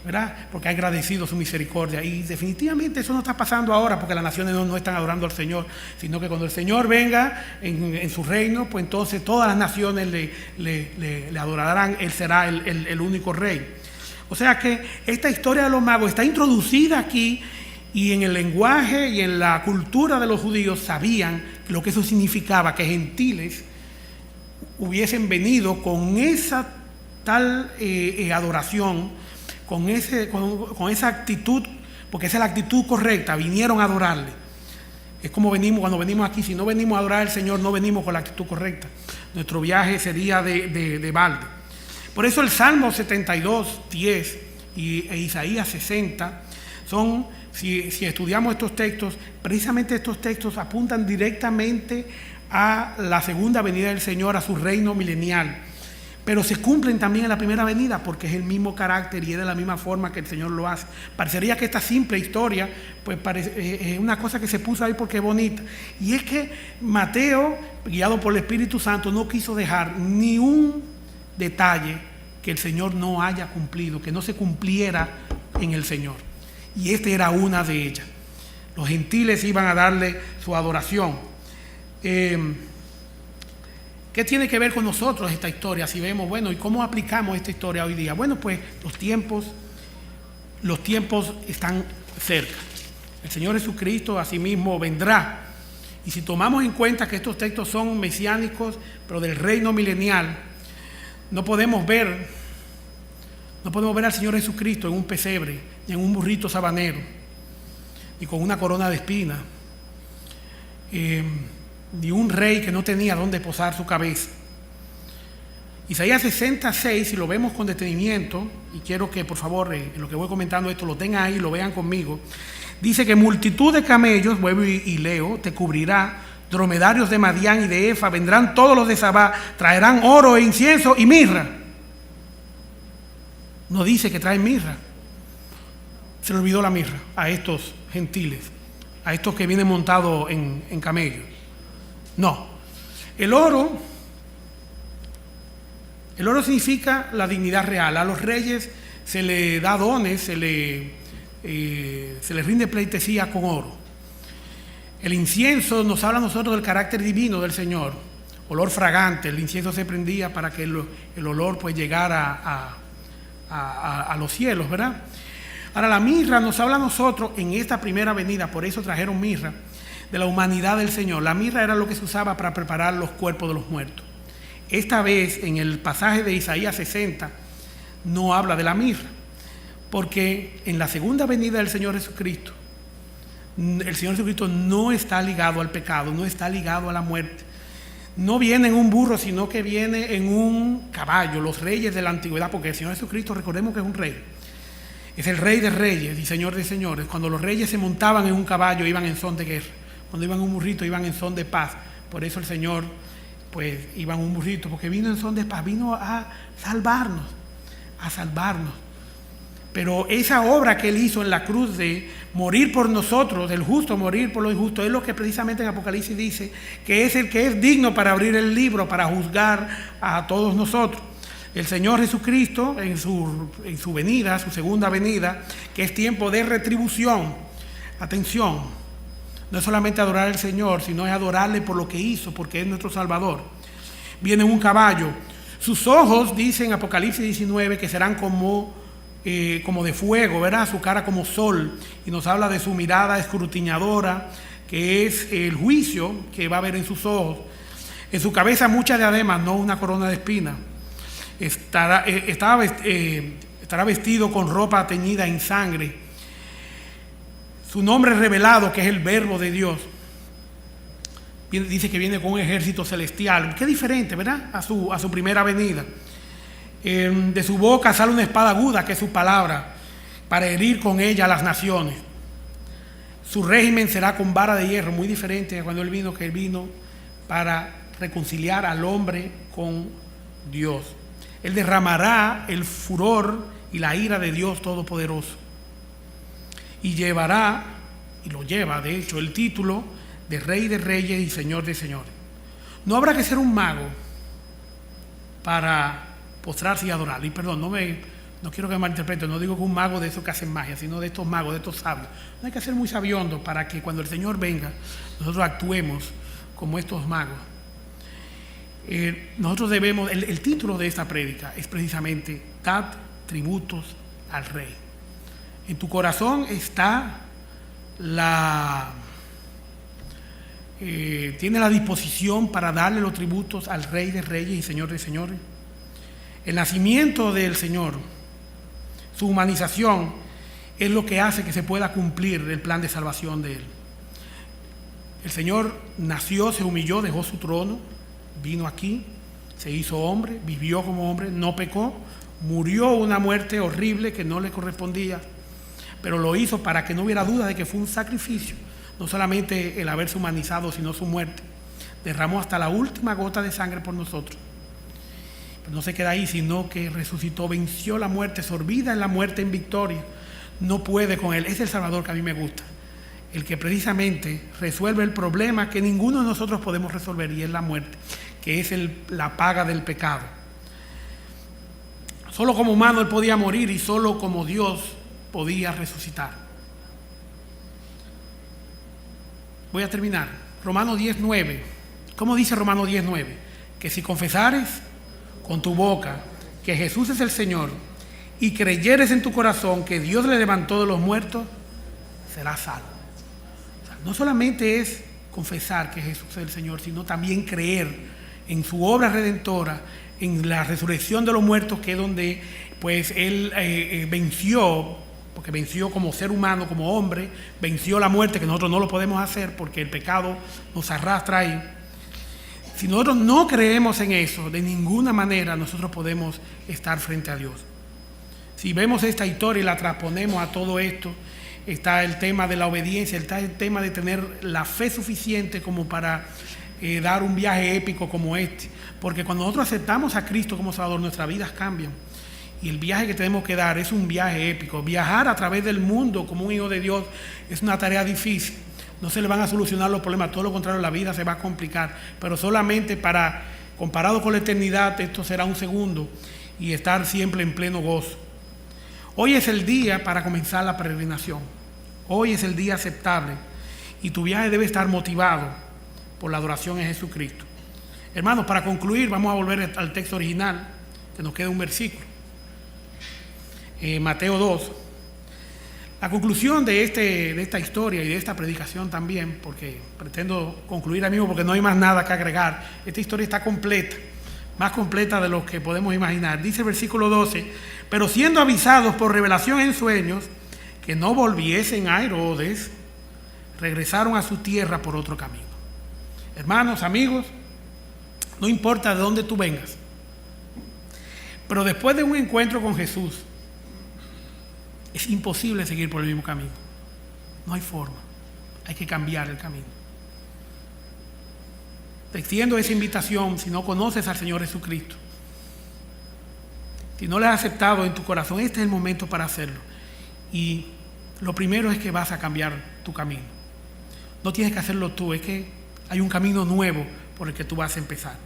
¿verdad? Porque ha agradecido su misericordia. Y definitivamente eso no está pasando ahora, porque las naciones no están adorando al Señor, sino que cuando el Señor venga en su reino, pues entonces todas las naciones le adorarán. Él será el único rey. O sea que esta historia de los magos está introducida aquí, y en el lenguaje y en la cultura de los judíos sabían lo que eso significaba, que gentiles hubiesen venido con esa tal adoración, con esa actitud, porque esa es la actitud correcta, vinieron a adorarle. Es como cuando venimos aquí, si no venimos a adorar al Señor, no venimos con la actitud correcta. Nuestro viaje sería de balde. Por eso el Salmo 72, 10 e Isaías 60 son, si estudiamos estos textos, precisamente estos textos apuntan directamente a la segunda venida del Señor, a su reino milenial. Pero se cumplen también en la primera venida, porque es el mismo carácter y es de la misma forma que el Señor lo hace. Parecería que esta simple historia pues es una cosa que se puso ahí porque es bonita. Y es que Mateo, guiado por el Espíritu Santo, no quiso dejar ni un detalle que el Señor no haya cumplido, que no se cumpliera en el Señor. Y esta era una de ellas. Los gentiles iban a darle su adoración. ¿Qué tiene que ver con nosotros esta historia? Si vemos, bueno, ¿y cómo aplicamos esta historia hoy día? Bueno, pues los tiempos están cerca. El Señor Jesucristo asimismo vendrá. Y si tomamos en cuenta que estos textos son mesiánicos, pero del reino milenial, no podemos ver al Señor Jesucristo en un pesebre, ni en un burrito sabanero, ni con una corona de espinas, ni un rey que no tenía dónde posar su cabeza. Isaías 66, si lo vemos con detenimiento, y quiero que por favor en lo que voy comentando esto lo tengan ahí, lo vean conmigo, dice que multitud de camellos, vuelvo y leo, te cubrirá, dromedarios de Madián y de Efa, vendrán todos los de Sabá, traerán oro e incienso y mirra. No dice que traen mirra. Se le olvidó la mirra a estos gentiles, a estos que vienen montados en camellos. No, el oro significa la dignidad real. A los reyes se le da dones, se le rinde pleitesía con oro. El incienso nos habla a nosotros del carácter divino del Señor, olor fragante. El incienso se prendía para que el olor pues llegara a los cielos, ¿verdad? Ahora la mirra nos habla a nosotros en esta primera venida, por eso trajeron mirra, de la humanidad del Señor. La mirra era lo que se usaba para preparar los cuerpos de los muertos. Esta vez, en el pasaje de Isaías 60, no habla de la mirra, porque en la segunda venida del Señor Jesucristo, el Señor Jesucristo no está ligado al pecado, no está ligado a la muerte. No viene en un burro, sino que viene en un caballo. Los reyes de la antigüedad, porque el Señor Jesucristo, recordemos que es un rey. Es el rey de reyes y señor de señores. Cuando los reyes se montaban en un caballo, iban en son de guerra. Cuando iban en un burrito, iban en son de paz. Por eso el Señor, pues, iba en un burrito, porque vino en son de paz, vino a salvarnos, Pero esa obra que Él hizo en la cruz de morir por nosotros, del justo morir por los injustos, es lo que precisamente en Apocalipsis dice, que es el que es digno para abrir el libro, para juzgar a todos nosotros. El Señor Jesucristo, en su venida, su segunda venida, que es tiempo de retribución. Atención. No es solamente adorar al Señor, sino es adorarle por lo que hizo, porque es nuestro Salvador. Viene un caballo. Sus ojos, dice en Apocalipsis 19, que serán como de fuego, ¿verdad? Su cara como sol. Y nos habla de su mirada escrutinadora, que es el juicio que va a haber en sus ojos. En su cabeza muchas diademas, no una corona de espinas. Estará vestido con ropa teñida en sangre. Su nombre revelado, que es el Verbo de Dios, dice que viene con un ejército celestial. Qué diferente, ¿verdad? A su primera venida. De su boca sale una espada aguda, que es su palabra, para herir con ella a las naciones. Su régimen será con vara de hierro, muy diferente a cuando él vino, que él vino para reconciliar al hombre con Dios. Él derramará el furor y la ira de Dios Todopoderoso. Y llevará, y lo lleva de hecho, el título de Rey de Reyes y Señor de Señores. No habrá que ser un mago para postrarse y adorar. Y perdón, no quiero que me malinterpreten, no digo que un mago de esos que hacen magia, sino de estos magos, de estos sabios. No hay que ser muy sabiondo para que cuando el Señor venga, nosotros actuemos como estos magos. Nosotros debemos, el título de esta prédica es precisamente Dad tributos al Rey. En tu corazón está tiene la disposición para darle los tributos al Rey de Reyes y Señor de Señores. El nacimiento del Señor, su humanización, es lo que hace que se pueda cumplir el plan de salvación de Él. El Señor nació, se humilló, dejó su trono, vino aquí, se hizo hombre, vivió como hombre, no pecó, murió una muerte horrible que no le correspondía, pero lo hizo para que no hubiera duda de que fue un sacrificio, no solamente el haberse humanizado, sino su muerte. Derramó hasta la última gota de sangre por nosotros. Pero no se queda ahí, sino que resucitó, venció la muerte, sorbida en la muerte en victoria. No puede con él. Es el Salvador que a mí me gusta, el que precisamente resuelve el problema que ninguno de nosotros podemos resolver, y es la muerte, que es la paga del pecado. Solo como humano él podía morir, y solo como Dios podía resucitar. Voy a terminar. Romanos 10:9. ¿Cómo dice Romanos 10:9? Que si confesares con tu boca que Jesús es el Señor y creyeres en tu corazón que Dios le levantó de los muertos, serás salvo. O sea, no solamente es confesar que Jesús es el Señor, sino también creer en su obra redentora, en la resurrección de los muertos, que es donde pues Él venció, porque venció como ser humano, como hombre, venció la muerte, que nosotros no lo podemos hacer porque el pecado nos arrastra ahí. Si nosotros no creemos en eso, de ninguna manera nosotros podemos estar frente a Dios. Si vemos esta historia y la transponemos a todo esto, está el tema de la obediencia, está el tema de tener la fe suficiente como para dar un viaje épico como este. Porque cuando nosotros aceptamos a Cristo como Salvador, nuestras vidas cambian. Y el viaje que tenemos que dar es un viaje épico. Viajar a través del mundo como un hijo de Dios es una tarea difícil. No se le van a solucionar los problemas, todo lo contrario, la vida se va a complicar. Pero solamente comparado con la eternidad, esto será un segundo y estar siempre en pleno gozo. Hoy es el día para comenzar la peregrinación. Hoy es el día aceptable y tu viaje debe estar motivado por la adoración en Jesucristo. Hermanos, para concluir, vamos a volver al texto original, que nos queda un versículo. Mateo 2. La conclusión de esta historia y de esta predicación también, porque pretendo concluir ahora mismo porque no hay más nada que agregar. Esta historia está completa, más completa de lo que podemos imaginar. Dice el versículo 12, pero siendo avisados por revelación en sueños que no volviesen a Herodes, regresaron a su tierra por otro camino. Hermanos, amigos, no importa de dónde tú vengas, pero después de un encuentro con Jesús, es imposible seguir por el mismo camino. No hay forma. Hay que cambiar el camino. Te extiendo esa invitación si no conoces al Señor Jesucristo. Si no le has aceptado en tu corazón, este es el momento para hacerlo. Y lo primero es que vas a cambiar tu camino. No tienes que hacerlo tú, es que hay un camino nuevo por el que tú vas a empezar.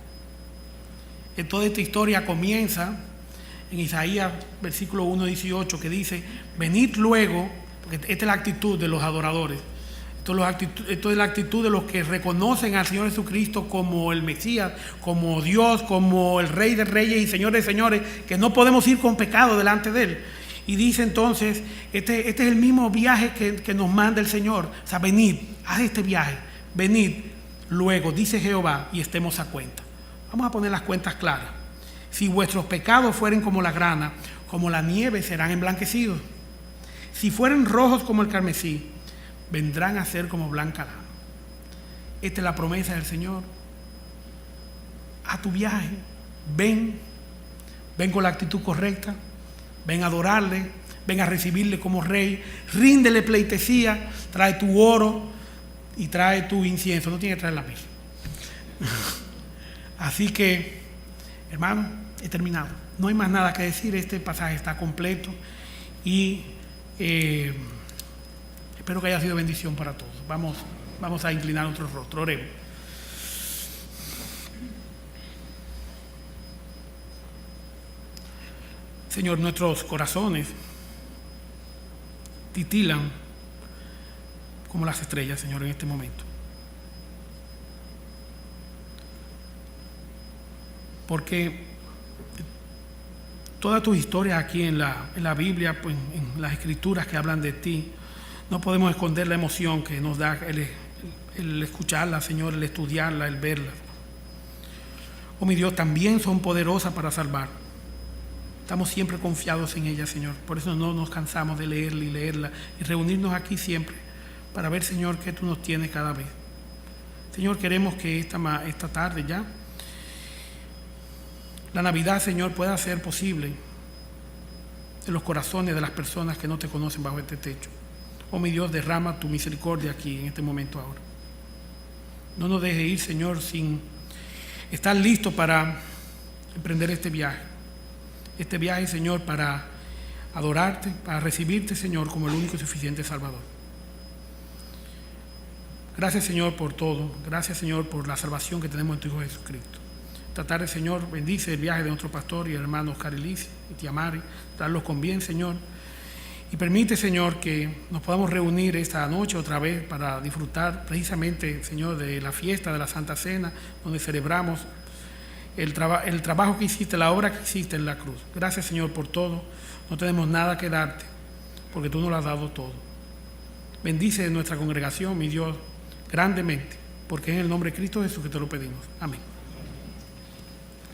En toda esta historia comienza en Isaías, versículo 1:18, que dice, venid luego, porque esta es la actitud de los adoradores, esto es la actitud de los que reconocen al Señor Jesucristo como el Mesías, como Dios, como el Rey de Reyes y Señor de Señores, que no podemos ir con pecado delante de Él. Y dice entonces, este es el mismo viaje que nos manda el Señor. O sea, venid, haz este viaje, venid luego, dice Jehová, y estemos a cuenta. Vamos a poner las cuentas claras. Si vuestros pecados fueren como la grana, como la nieve serán emblanquecidos. Si fueren rojos como el carmesí, vendrán a ser como blanca lana. Esta es la promesa del Señor. A tu viaje, ven con la actitud correcta, ven a adorarle, ven a recibirle como rey, ríndele pleitesía, trae tu oro y trae tu incienso, no tiene que traer la misma. Así que, hermano, he terminado. No hay más nada que decir, este pasaje está completo y espero que haya sido bendición para todos. Vamos a inclinar nuestro rostro, oremos. Señor, nuestros corazones titilan como las estrellas, Señor, en este momento. Porque todas tus historias aquí en la Biblia, pues, en las escrituras que hablan de ti, no podemos esconder la emoción que nos da el escucharla, Señor, el estudiarla, el verla. Oh, mi Dios, también son poderosas para salvar. Estamos siempre confiados en ella, Señor. Por eso no nos cansamos de leerla y leerla y reunirnos aquí siempre para ver, Señor, qué tú nos tienes cada vez. Señor, queremos que esta tarde ya la Navidad, Señor, pueda ser posible en los corazones de las personas que no te conocen bajo este techo. Oh, mi Dios, derrama tu misericordia aquí en este momento ahora. No nos dejes ir, Señor, sin estar listos para emprender este viaje. Este viaje, Señor, para adorarte, para recibirte, Señor, como el único y suficiente Salvador. Gracias, Señor, por todo. Gracias, Señor, por la salvación que tenemos en tu Hijo Jesucristo. Esta tarde, Señor, bendice el viaje de nuestro pastor y hermanos Carilis y Tiamari, darlos con bien, Señor. Y permite, Señor, que nos podamos reunir esta noche otra vez para disfrutar precisamente, Señor, de la fiesta de la Santa Cena, donde celebramos el trabajo que hiciste, la obra que hiciste en la cruz. Gracias, Señor, por todo. No tenemos nada que darte, porque tú nos lo has dado todo. Bendice nuestra congregación, mi Dios, grandemente, porque es en el nombre de Cristo Jesús que te lo pedimos. Amén.